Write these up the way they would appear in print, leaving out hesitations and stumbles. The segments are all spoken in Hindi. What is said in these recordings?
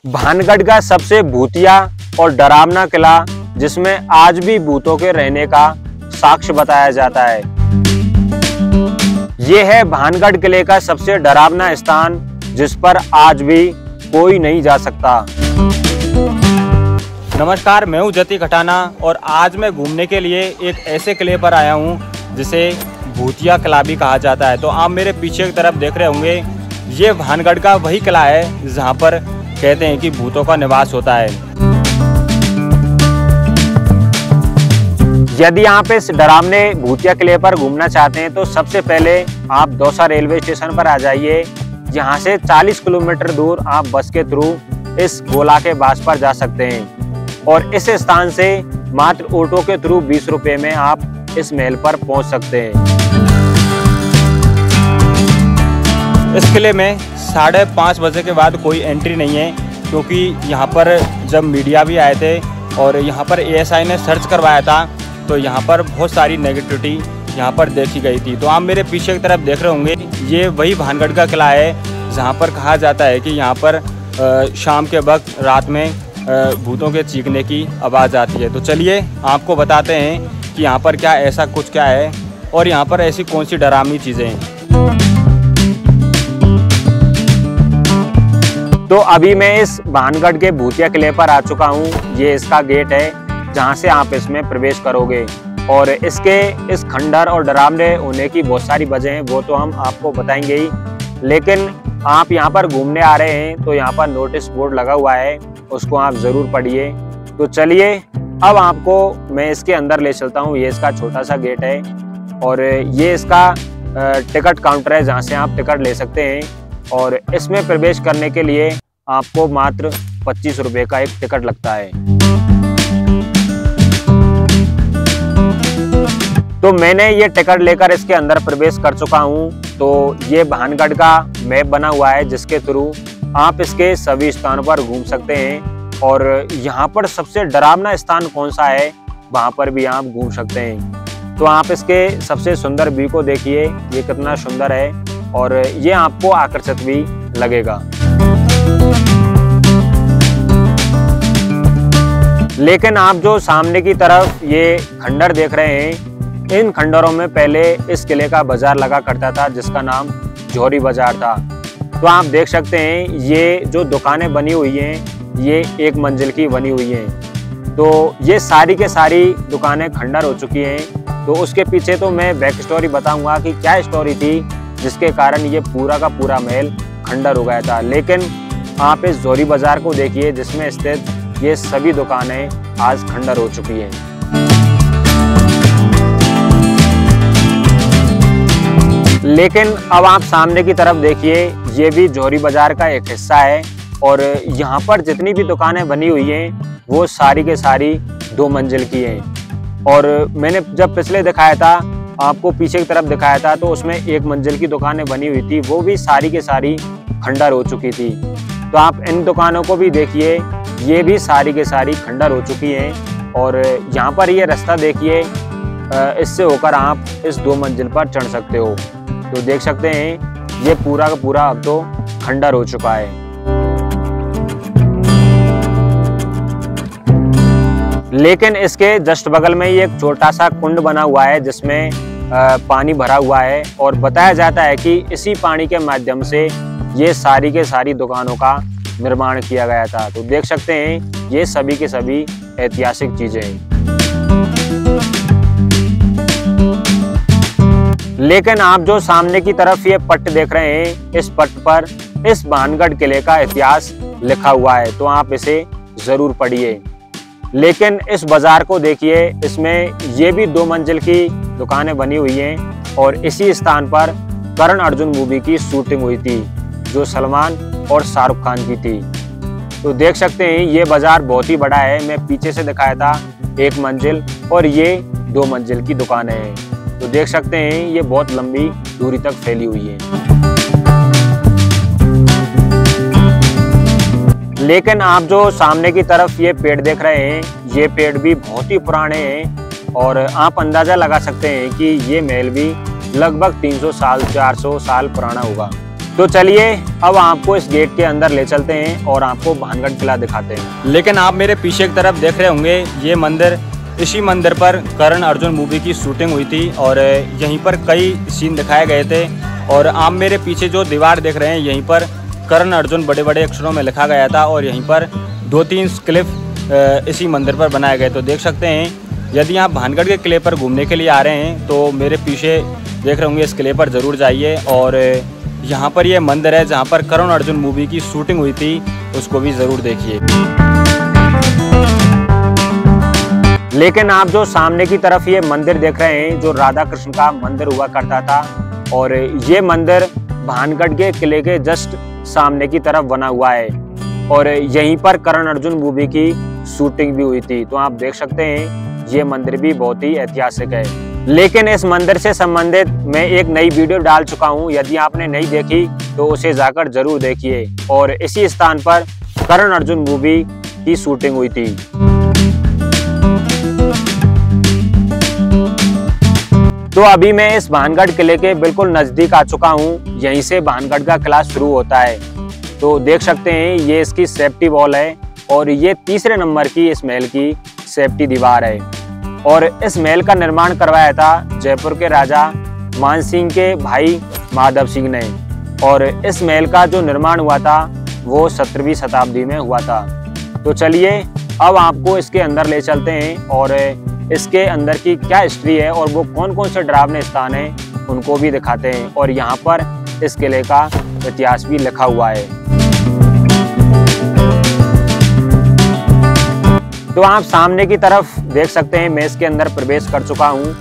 भानगढ़ का सबसे भूतिया और डरावना किला, जिसमें आज भी भूतों के रहने का साक्ष्य बताया जाता है। ये है भानगढ़ किले का सबसे डरावना स्थान, जिस पर आज भी कोई नहीं जा सकता। नमस्कार, मैं हूं जति खटाना और आज मैं घूमने के लिए एक ऐसे किले पर आया हूं जिसे भूतिया किला भी कहा जाता है। तो आप मेरे पीछे की तरफ देख रहे होंगे, ये भानगढ़ का वही किला है जहां पर कहते हैं कि भूतों का निवास होता है। यदि आप इस डरावने भूतिया किले पर घूमना चाहते हैं तो सबसे पहले आप दौसा रेलवे स्टेशन पर आ जाइए। यहाँ से 40 किलोमीटर दूर आप बस के थ्रू इस गोला के बास पर जा सकते हैं और इस स्थान से मात्र ऑटो के थ्रू 20 रुपए में आप इस महल पर पहुंच सकते हैं। इस किले में 5:30 बजे के बाद कोई एंट्री नहीं है, क्योंकि यहाँ पर जब मीडिया भी आए थे और यहाँ पर ASI ने सर्च करवाया था तो यहाँ पर बहुत सारी नेगेटिविटी यहाँ पर देखी गई थी। तो आप मेरे पीछे की तरफ देख रहे होंगे, ये वही भानगढ़ का किला है जहाँ पर कहा जाता है कि यहाँ पर शाम के वक्त रात में भूतों के चीखने की आवाज़ आती है। तो चलिए आपको बताते हैं कि यहाँ पर क्या ऐसा कुछ क्या है और यहाँ पर ऐसी कौन सी डरावनी चीज़ें हैं। तो अभी मैं इस भानगढ़ के भूतिया किले पर आ चुका हूँ। ये इसका गेट है जहाँ से आप इसमें प्रवेश करोगे और इसके इस खंडर और डरावने होने की बहुत सारी वजह हैं, वो तो हम आपको बताएंगे ही। लेकिन आप यहाँ पर घूमने आ रहे हैं तो यहाँ पर नोटिस बोर्ड लगा हुआ है, उसको आप ज़रूर पढ़िए। तो चलिए अब आपको मैं इसके अंदर ले चलता हूँ। ये इसका छोटा सा गेट है और ये इसका टिकट काउंटर है जहाँ से आप टिकट ले सकते हैं और इसमें प्रवेश करने के लिए आपको मात्र 25 रुपये का एक टिकट लगता है। तो मैंने ये टिकट लेकर इसके अंदर प्रवेश कर चुका हूँ। तो ये भानगढ़ का मैप बना हुआ है जिसके थ्रू आप इसके सभी स्थानों पर घूम सकते हैं और यहाँ पर सबसे डरावना स्थान कौन सा है वहाँ पर भी आप घूम सकते हैं। तो आप इसके सबसे सुंदर व्यू को देखिए, ये कितना सुंदर है और ये आपको आकर्षित भी लगेगा। लेकिन आप जो सामने की तरफ ये खंडर देख रहे हैं, इन खंडरों में पहले इस किले का बाजार लगा करता था जिसका नाम जौहरी बाजार था। तो आप देख सकते हैं ये जो दुकानें बनी हुई हैं ये 1 मंजिल की बनी हुई हैं। तो ये सारी के सारी दुकानें खंडर हो चुकी हैं। तो उसके पीछे तो मैं बैक स्टोरी बताऊंगा कि क्या स्टोरी थी जिसके कारण ये पूरा का पूरा महल खंडर हो गया था। लेकिन आप इस जौहरी बाजार को देखिए जिसमें स्थित ये सभी दुकानें आज खंडर हो चुकी हैं। लेकिन अब आप सामने की तरफ देखिए, ये भी जौहरी बाजार का एक हिस्सा है और यहाँ पर जितनी भी दुकानें बनी हुई हैं वो सारी के सारी 2 मंजिल की हैं। और मैंने जब पिछले दिखाया था, आपको पीछे की तरफ दिखाया था, तो उसमें 1 मंजिल की दुकानें बनी हुई थी, वो भी सारी के सारी खंडर हो चुकी थी। तो आप इन दुकानों को भी देखिए, ये भी सारी के सारी खंडर हो चुकी हैं। और यहाँ पर ये रास्ता देखिए, इससे होकर आप इस 2 मंजिल पर चढ़ सकते हो। तो देख सकते हैं ये पूरा का पूरा अब तो खंडर हो चुका है। लेकिन इसके जस्ट बगल में ही एक छोटा सा कुंड बना हुआ है जिसमें पानी भरा हुआ है और बताया जाता है कि इसी पानी के माध्यम से ये सारी के सारी दुकानों का निर्माण किया गया था। तो देख सकते हैं ये सभी के सभी ऐतिहासिक चीजें हैं। लेकिन आप जो सामने की तरफ ये पट्ट देख रहे हैं, इस पट्ट पर इस भानगढ़ किले का इतिहास लिखा हुआ है, तो आप इसे जरूर पढ़िए। लेकिन इस बाजार को देखिए, इसमें ये भी 2 मंजिल की दुकानें बनी हुई हैं और इसी स्थान पर करण अर्जुन मूवी की शूटिंग हुई थी जो सलमान और शाहरुख खान की थी। तो देख सकते हैं ये बाजार बहुत ही बड़ा है। मैं पीछे से दिखाया था 1 मंजिल और ये 2 मंजिल की दुकानें हैं। तो देख सकते हैं ये बहुत लंबी दूरी तक फैली हुई है। लेकिन आप जो सामने की तरफ ये पेड़ देख रहे हैं, ये पेड़ भी बहुत ही पुराने हैं और आप अंदाजा लगा सकते हैं कि ये महल भी लगभग 300 साल 400 साल पुराना होगा। तो चलिए अब आपको इस गेट के अंदर ले चलते हैं और आपको भानगढ़ किला दिखाते हैं। लेकिन आप मेरे पीछे की तरफ देख रहे होंगे, ये मंदिर, इसी मंदिर पर करण अर्जुन मूवी की शूटिंग हुई थी और यहीं पर कई सीन दिखाए गए थे। और आप मेरे पीछे जो दीवार देख रहे हैं, यहीं पर करण अर्जुन बड़े बड़े अक्षरों में लिखा गया था और यहीं पर 2-3 क्लिप इसी मंदिर पर बनाए गए। तो देख सकते हैं, यदि आप भानगढ़ के किले पर घूमने के लिए आ रहे हैं तो मेरे पीछे देख रहे होंगे, इस किले पर ज़रूर जाइए। और यहाँ पर ये मंदिर है जहाँ पर करण अर्जुन मूवी की शूटिंग हुई थी, उसको भी ज़रूर देखिए। लेकिन आप जो सामने की तरफ ये मंदिर देख रहे हैं, जो राधा कृष्ण का मंदिर हुआ करता था, और ये मंदिर भानगढ़ के किले के जस्ट सामने की तरफ बना हुआ है और यहीं पर करण अर्जुन मूवी की शूटिंग भी हुई थी। तो आप देख सकते हैं, ये मंदिर भी बहुत ही ऐतिहासिक है। लेकिन इस मंदिर से संबंधित मैं एक नई वीडियो डाल चुका हूं, यदि आपने नहीं देखी तो उसे जाकर जरूर देखिए। और इसी स्थान पर करण अर्जुन मूवी की शूटिंग हुई थी। तो अभी मैं इस भानगढ़ किले के बिल्कुल नजदीक आ चुका हूं, यहीं से भानगढ़ का किला शुरू होता है। तो देख सकते हैं, ये इसकी सेफ्टी वॉल है और ये 3रे नंबर की इस महल की सेफ्टी दीवार है। और इस महल का निर्माण करवाया था जयपुर के राजा मान सिंह के भाई माधव सिंह ने। और इस महल का जो निर्माण हुआ था वो 17वीं शताब्दी में हुआ था। तो चलिए अब आपको इसके अंदर ले चलते हैं और इसके अंदर की क्या हिस्ट्री है और वो कौन कौन से डरावने स्थान हैं उनको भी दिखाते हैं। और यहाँ पर इस किले का इतिहास भी लिखा हुआ है। तो आप सामने की तरफ देख सकते हैं, मैं इसके अंदर प्रवेश कर चुका हूँ।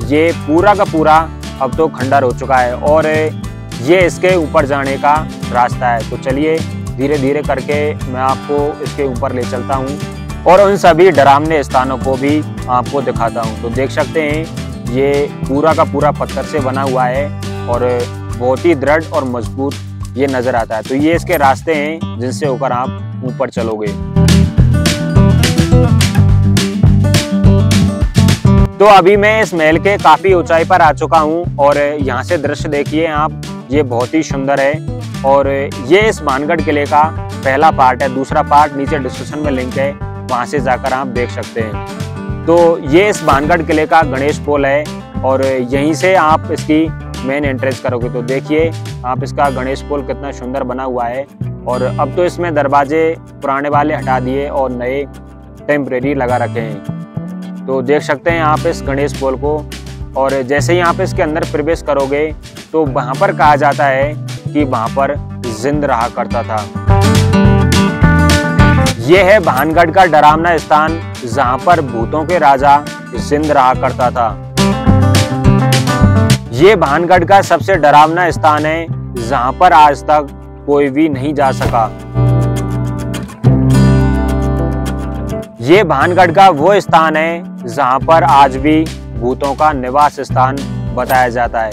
ये पूरा का पूरा अब तो खंडर हो चुका है और ये इसके ऊपर जाने का रास्ता है। तो चलिए धीरे धीरे करके मैं आपको इसके ऊपर ले चलता हूँ और उन सभी डरावने स्थानों को भी आपको दिखाता हूँ। तो देख सकते हैं, ये पूरा का पूरा पत्थर से बना हुआ है और बहुत ही दृढ़ और मजबूत ये नजर आता है। तो ये इसके रास्ते हैं जिनसे होकर आप ऊपर चलोगे। तो अभी मैं इस महल के काफी ऊंचाई पर आ चुका हूं और यहाँ से दृश्य देखिए आप, ये बहुत ही सुंदर है। और ये इस भानगढ़ किले का पहला पार्ट है। दूसरा पार्ट नीचे डिस्क्रिप्शन में लिंक है, वहां से जाकर आप देख सकते हैं। तो ये इस भानगढ़ किले का गणेश पोल है और यहीं से आप इसकी मेन एंट्रेंस करोगे। तो देखिए आप, इसका गणेश पोल कितना सुंदर बना हुआ है। और अब तो इसमें दरवाजे पुराने वाले हटा दिए और नए टेम्परेरी लगा रखे हैं। तो देख सकते हैं आप इस गणेश पोल को। और जैसे ही आप इसके अंदर प्रवेश करोगे तो वहां पर कहा जाता है कि वहां पर जिंद रहा करता था। यह है भानगढ़ का डरावना स्थान जहां पर भूतों के राजा जिंद रहा करता था। ये भानगढ़ का सबसे डरावना स्थान है जहां पर आज तक कोई भी नहीं जा सका। ये भानगढ़ का वो स्थान है जहां पर आज भी भूतों का निवास स्थान बताया जाता है।